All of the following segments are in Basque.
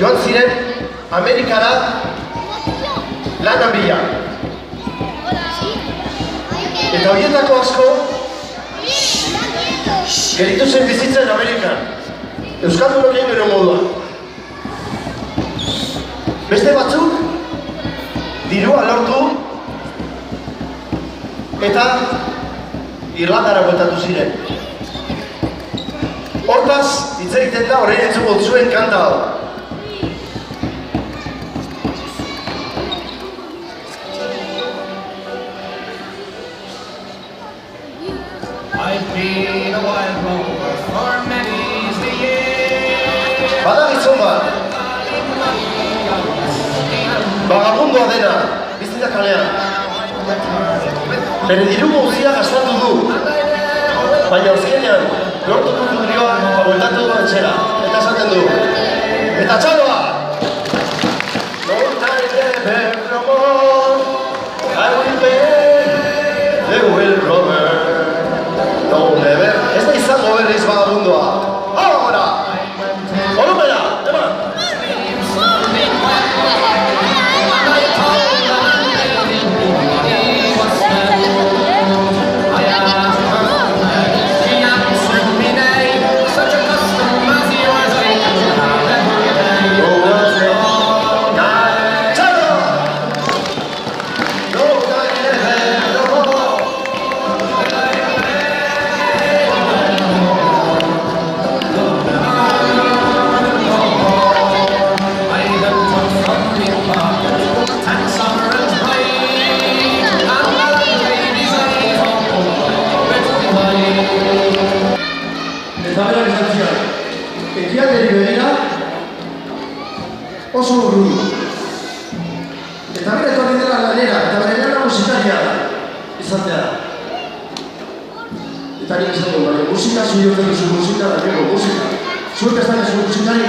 joan ziren Amerikara lanan bila. Eta horietako asko geritu zen bizitzen Amerikan. Euskaldunok egin bero moduan. Beste batzuk dirua lortu eta Irlandara bueltatu ziren. Hortaz, hitz egiten da horrein entzuko zuen kanta hau. Bada gizon bat, bagabundoa dena, bizita kalean. Bere diru guztia gastatu du, baina azkenean lortu du dirua bueltatu du etxera, eta esaten du. Eta txaloa! No time never no more, I will pay the will rover. No never, ez da izango berriz bagabundoa. Ahora! Volumena, eman! Oso urrun. Eta bere etorri dela lanera, eta bere lana musikaria izatea. Eta nik esan dut, baina musika zuioten duzu musika, da gero musika. Zuek ez da duzu musikari,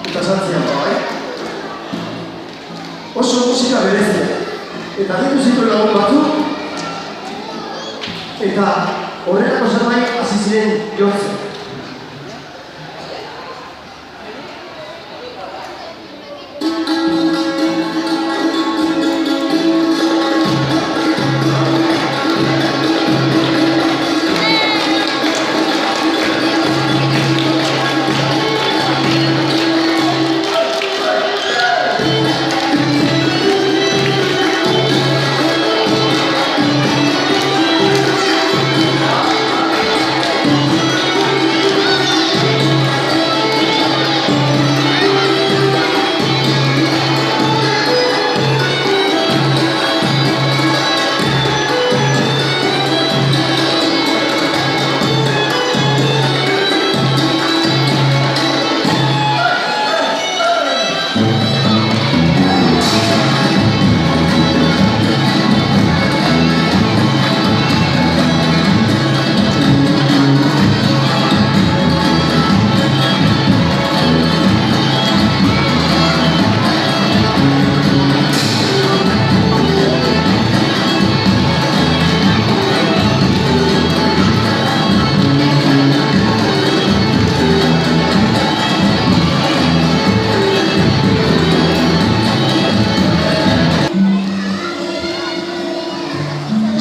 eta zantzian bai. Oso musika berezia. Eta ditu zituen lagun batzuk, eta horretako zerbait hasi ziren jortzen.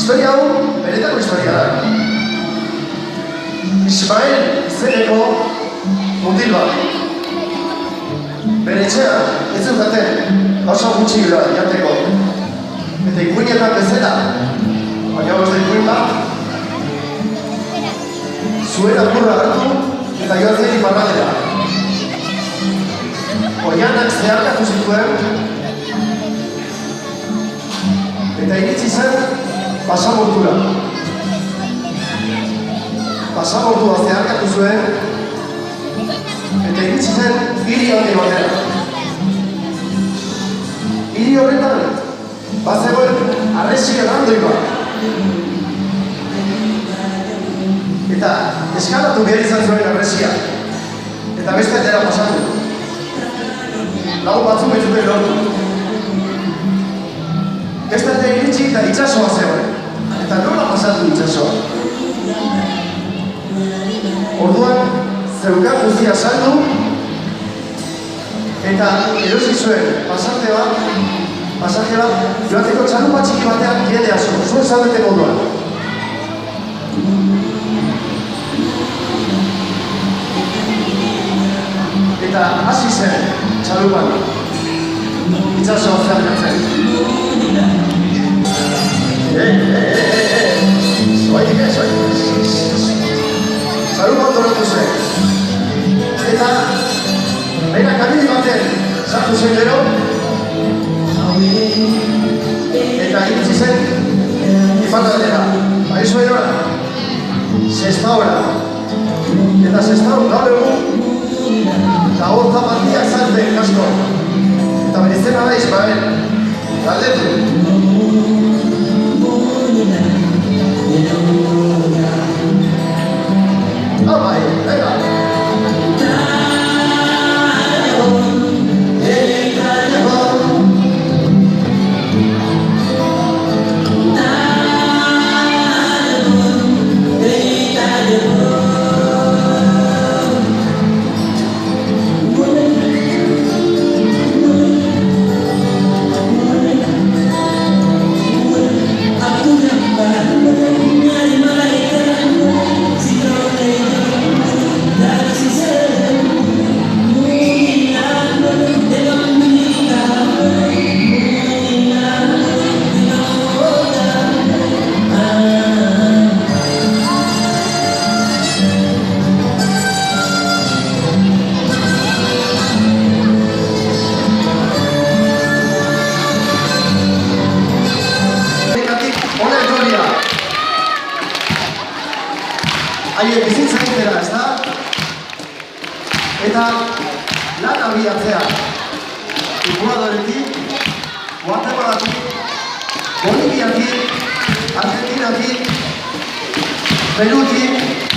Historia hau, benetako historia da. Ismael izeneko mutil bat. Bere etxean, ez zuzaten, oso gutxi bila jateko. Eta ikuinetan bezala, baina beste ikuin bat, zuen apurra hartu eta joan zen iparraldera. Oianak zeharkatu zituen, eta iritsi zen pasamortura. Pasamortua zeharkatu zuen, eta iritsi zen hiri handi batera. Hiri horretan, bazegoen arresi errandoi bat. Eta eskalatu behar izan zuen arresia. Eta beste atera pasatu. Lagun batzuk betzuten lortu. Beste atera iritsi eta itxasoa zegoen. Eta nola pasatu itxasoa. Orduan, zeukan guztia saldu, Eta erosi zuen pasaje bat, joateko txalupa txiki batean jendea zuen zaudete moduan. Eta hasi zen txalupan, itxaso ozean jartzen. Txalupan torotu zen. Eta beira kabili baten sartu zen gero, eta iritsi zen ifandadera. Aizu eroa, Sestaora. Eta Sestaor gaur egun, eta hor zapatilak zartzen kasko. Eta berizena da Ismael. Galdetu. Bai, venga. Haien bizitza egitera, ez da? Eta lan abiatzea. Ikuadoretik, Guatemalatik, Boliviatik, Argentinatik, Perutik,